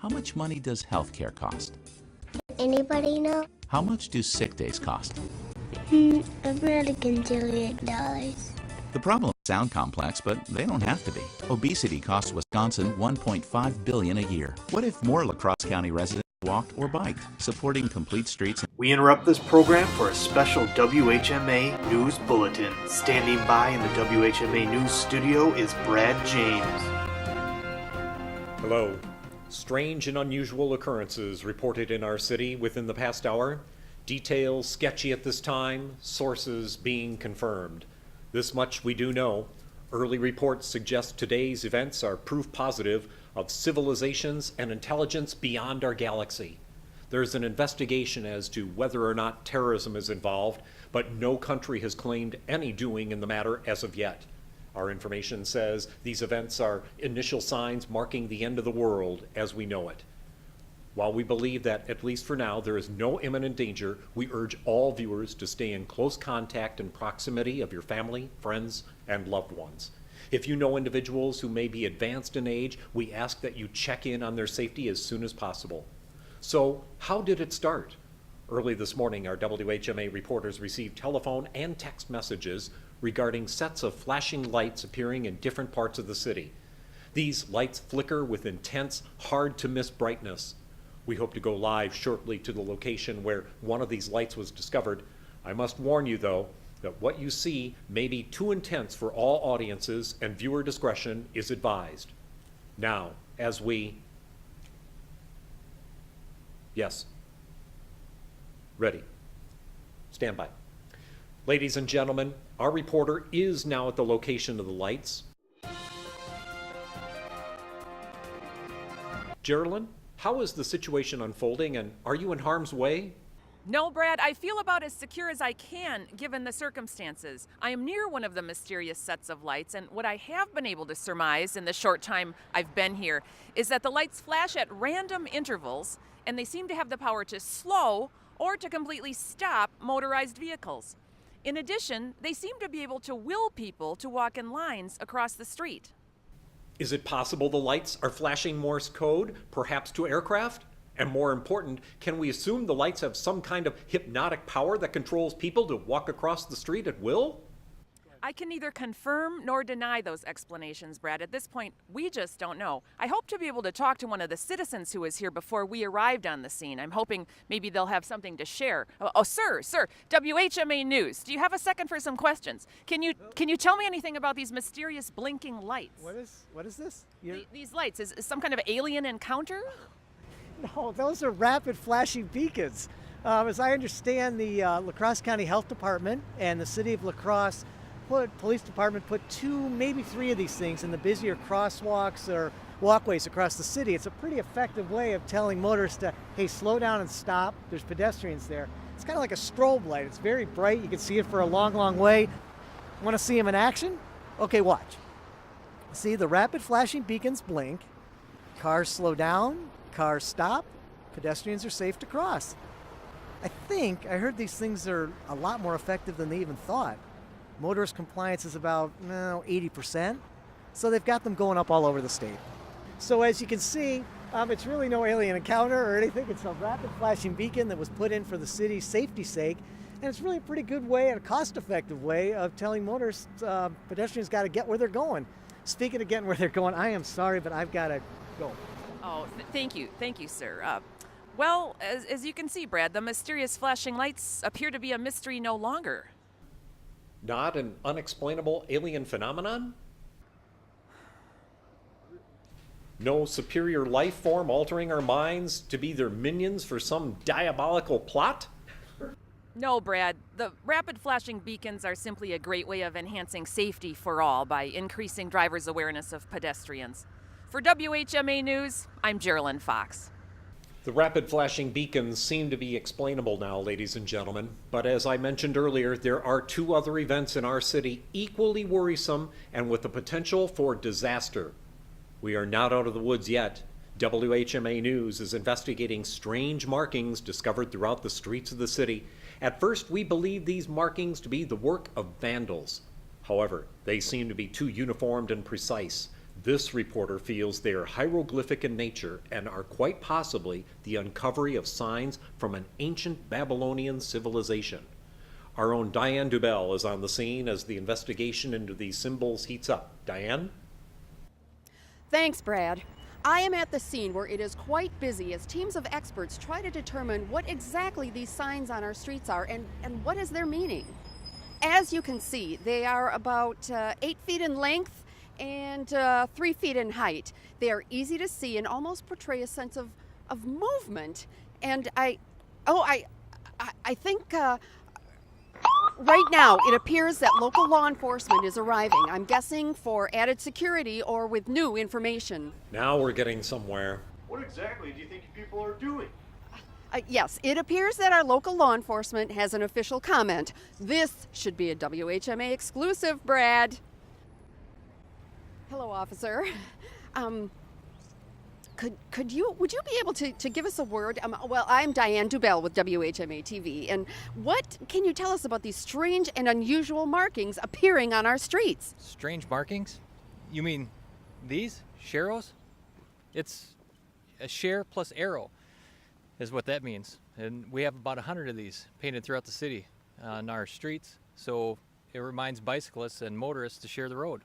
How much money does healthcare cost? Anybody know? How much do sick days cost? About $1 gajillion. The problems sound complex, but they don't have to be. Obesity costs Wisconsin $1.5 billion a year. What if more La Crosse County residents walked or biked, supporting complete streets? We interrupt this program for a special WHMA News Bulletin. Standing by in the WHMA News studio is Brad James. Hello. Strange and unusual occurrences reported in our city within the past hour. Details sketchy at this time, sources being confirmed. This much we do know. Early reports suggest today's events are proof positive of civilizations and intelligence beyond our galaxy. There's an investigation as to whether or not terrorism is involved, but no country has claimed any doing in the matter as of yet. Our information says these events are initial signs marking the end of the world as we know it. While we believe that, at least for now, there is no imminent danger, we urge all viewers to stay in close contact and proximity of your family, friends, and loved ones. If you know individuals who may be advanced in age, we ask that you check in on their safety as soon as possible. So, how did it start? Early this morning, our WHMA reporters received telephone and text messages regarding sets of flashing lights appearing in different parts of the city. These lights flicker with intense, hard-to-miss brightness. We hope to go live shortly to the location where one of these lights was discovered. I must warn you, though, that what you see may be too intense for all audiences, and viewer discretion is advised. Now, as we... Yes. Ready. Stand by. Ladies and gentlemen, our reporter is now at the location of the lights. Geraldine, how is the situation unfolding, and are you in harm's way? No, Brad, I feel about as secure as I can, given the circumstances. I am near one of the mysterious sets of lights, and what I have been able to surmise in the short time I've been here is that the lights flash at random intervals, and they seem to have the power to slow or to completely stop motorized vehicles. In addition, they seem to be able to will people to walk in lines across the street. Is it possible the lights are flashing Morse code, perhaps to aircraft? And more important, can we assume the lights have some kind of hypnotic power that controls people to walk across the street at will? I can neither confirm nor deny those explanations, Brad. At this point, we just don't know. I hope to be able to talk to one of the citizens who was here before we arrived on the scene. I'm hoping maybe they'll have something to share. Oh, sir, WHMA News. Do you have a second for some questions? Can you tell me anything about these mysterious blinking lights? What is this? These lights, is some kind of alien encounter? No, those are rapid flashing beacons. As I understand, the La Crosse County Health Department and the City of La Crosse Police Department put 2, maybe 3 of these things in the busier crosswalks or walkways across the city. It's a pretty effective way of telling motorists to, hey, slow down and stop. There's pedestrians there. It's kind of like a strobe light. It's very bright. You can see it for a long, long way. Want to see them in action? Okay, watch. See, the rapid flashing beacons blink. Cars slow down. Cars stop. Pedestrians are safe to cross. I heard these things are a lot more effective than they even thought. Motorist compliance is about 80%, so they've got them going up all over the state. So as you can see, it's really no alien encounter or anything. It's a rapid flashing beacon that was put in for the city's safety's sake, and it's really a pretty good way and a cost-effective way of telling motorists, pedestrians got to get where they're going. Speaking of getting where they're going, I am sorry, but I've got to go. Oh, thank you, sir. Well, as you can see, Brad, the mysterious flashing lights appear to be a mystery no longer. Not an unexplainable alien phenomenon? No superior life form altering our minds to be their minions for some diabolical plot? No, Brad. The rapid flashing beacons are simply a great way of enhancing safety for all by increasing drivers' awareness of pedestrians. For WHMA News, I'm Geraldine Fox. The rapid flashing beacons seem to be explainable now, ladies and gentlemen, but as I mentioned earlier, there are 2 other events in our city equally worrisome and with the potential for disaster. We are not out of the woods yet. WHMA News is investigating strange markings discovered throughout the streets of the city. At first, we believed these markings to be the work of vandals. However, they seem to be too uniformed and precise. This reporter feels they are hieroglyphic in nature and are quite possibly the uncovery of signs from an ancient Babylonian civilization. Our own Diane Dubell is on the scene as the investigation into these symbols heats up. Diane? Thanks, Brad. I am at the scene where it is quite busy as teams of experts try to determine what exactly these signs on our streets are and what is their meaning. As you can see, they are about 8 feet in length and 3 feet in height. They are easy to see and almost portray a sense of movement. And I think right now it appears that local law enforcement is arriving. I'm guessing for added security or with new information. Now we're getting somewhere. What exactly do you think you people are doing? Yes, it appears that our local law enforcement has an official comment. This should be a WHMA exclusive, Brad. Hello, officer. Would you be able to give us a word? Well, I'm Diane Dubell with WHMA TV, and what can you tell us about these strange and unusual markings appearing on our streets? Strange markings? You mean these? Sharrows? It's a share plus arrow is what that means. And we have about 100 of these painted throughout the city on our streets, so it reminds bicyclists and motorists to share the road.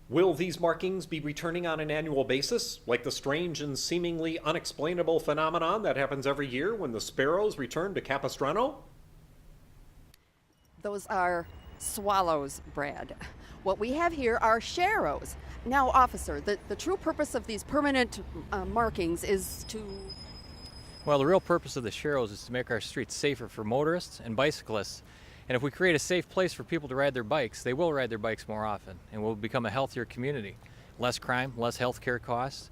Will these markings be returning on an annual basis, like the strange and seemingly unexplainable phenomenon that happens every year when the sparrows return to Capistrano? Those are swallows, Brad. What we have here are sharrows. Now, officer, the true purpose of these permanent markings is to... Well, the real purpose of the sharrows is to make our streets safer for motorists and bicyclists. And if we create a safe place for people to ride their bikes, they will ride their bikes more often, and we'll become a healthier community. Less crime, less health care costs,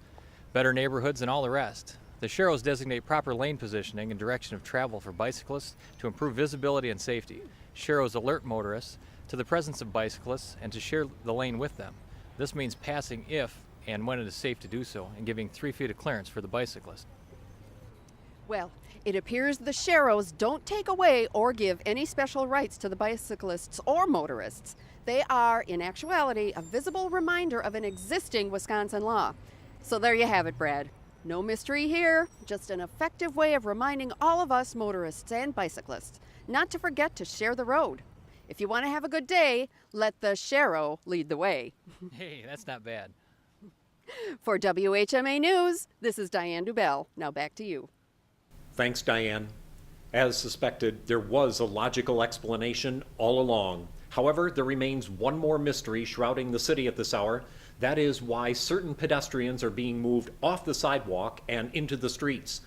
better neighborhoods, and all the rest. The sharrows designate proper lane positioning and direction of travel for bicyclists to improve visibility and safety. Sharrows alert motorists to the presence of bicyclists and to share the lane with them. This means passing if and when it is safe to do so, and giving 3 feet of clearance for the bicyclist. Well, it appears the sharrows don't take away or give any special rights to the bicyclists or motorists. They are, in actuality, a visible reminder of an existing Wisconsin law. So there you have it, Brad. No mystery here, just an effective way of reminding all of us motorists and bicyclists not to forget to share the road. If you want to have a good day, let the sharrow lead the way. Hey, that's not bad. For WHMA News, this is Diane Dubell. Now back to you. Thanks, Diane. As suspected, there was a logical explanation all along. However, there remains one more mystery shrouding the city at this hour. That is why certain pedestrians are being moved off the sidewalk and into the streets.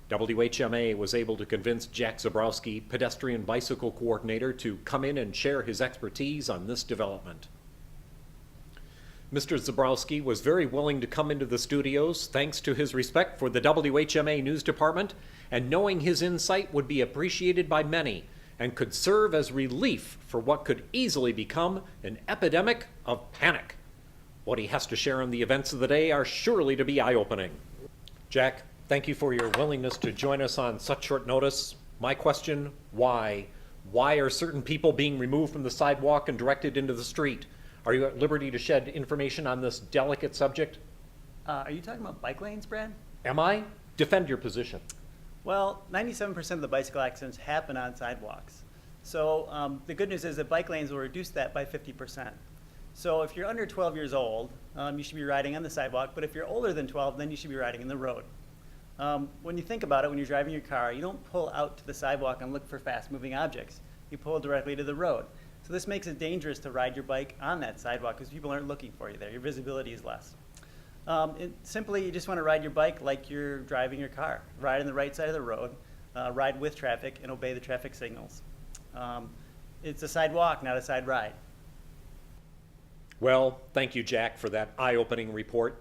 WHMA was able to convince Jack Zabrowski, pedestrian bicycle coordinator, to come in and share his expertise on this development. Mr. Zabrowski was very willing to come into the studios thanks to his respect for the WHMA News Department and knowing his insight would be appreciated by many and could serve as relief for what could easily become an epidemic of panic. What he has to share on the events of the day are surely to be eye-opening. Jack, thank you for your willingness to join us on such short notice. My question, why? Why are certain people being removed from the sidewalk and directed into the street? Are you at liberty to shed information on this delicate subject? Are you talking about bike lanes, Brad? Am I? Defend your position. Well, 97% of the bicycle accidents happen on sidewalks. So the good news is that bike lanes will reduce that by 50%. So if you're under 12 years old, you should be riding on the sidewalk, but if you're older than 12, then you should be riding in the road. When you think about it, when you're driving your car, you don't pull out to the sidewalk and look for fast-moving objects. You pull directly to the road. So this makes it dangerous to ride your bike on that sidewalk because people aren't looking for you there. Your visibility is less. Simply, you just want to ride your bike like you're driving your car. Ride on the right side of the road, ride with traffic, and obey the traffic signals. It's a sidewalk, not a side ride. Well, thank you, Jack, for that eye-opening report.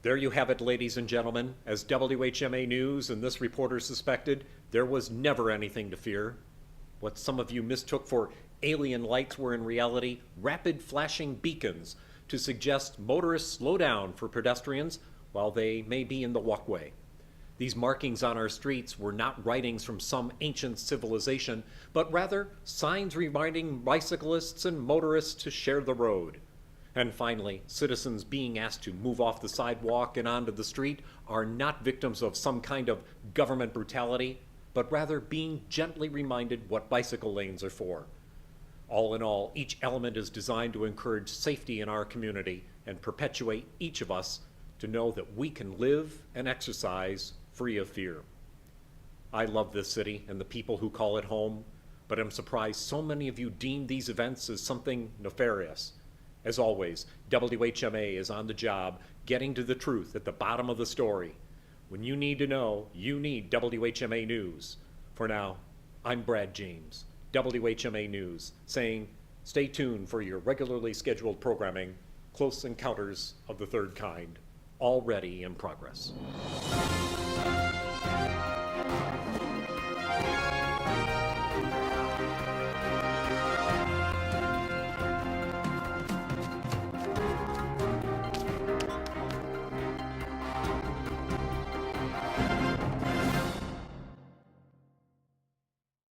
There you have it, ladies and gentlemen. As WHMA News and this reporter suspected, there was never anything to fear. What some of you mistook for alien lights were in reality rapid flashing beacons to suggest motorists slow down for pedestrians while they may be in the walkway. These markings on our streets were not writings from some ancient civilization, but rather signs reminding bicyclists and motorists to share the road. And finally, citizens being asked to move off the sidewalk and onto the street are not victims of some kind of government brutality, but rather being gently reminded what bicycle lanes are for. All in all, each element is designed to encourage safety in our community and perpetuate each of us to know that we can live and exercise free of fear. I love this city and the people who call it home, but I'm surprised so many of you deem these events as something nefarious. As always, WHMA is on the job getting to the truth at the bottom of the story. When you need to know, you need WHMA News. For now, I'm Brad James, WHMA News, saying stay tuned for your regularly scheduled programming, Close Encounters of the Third Kind, already in progress.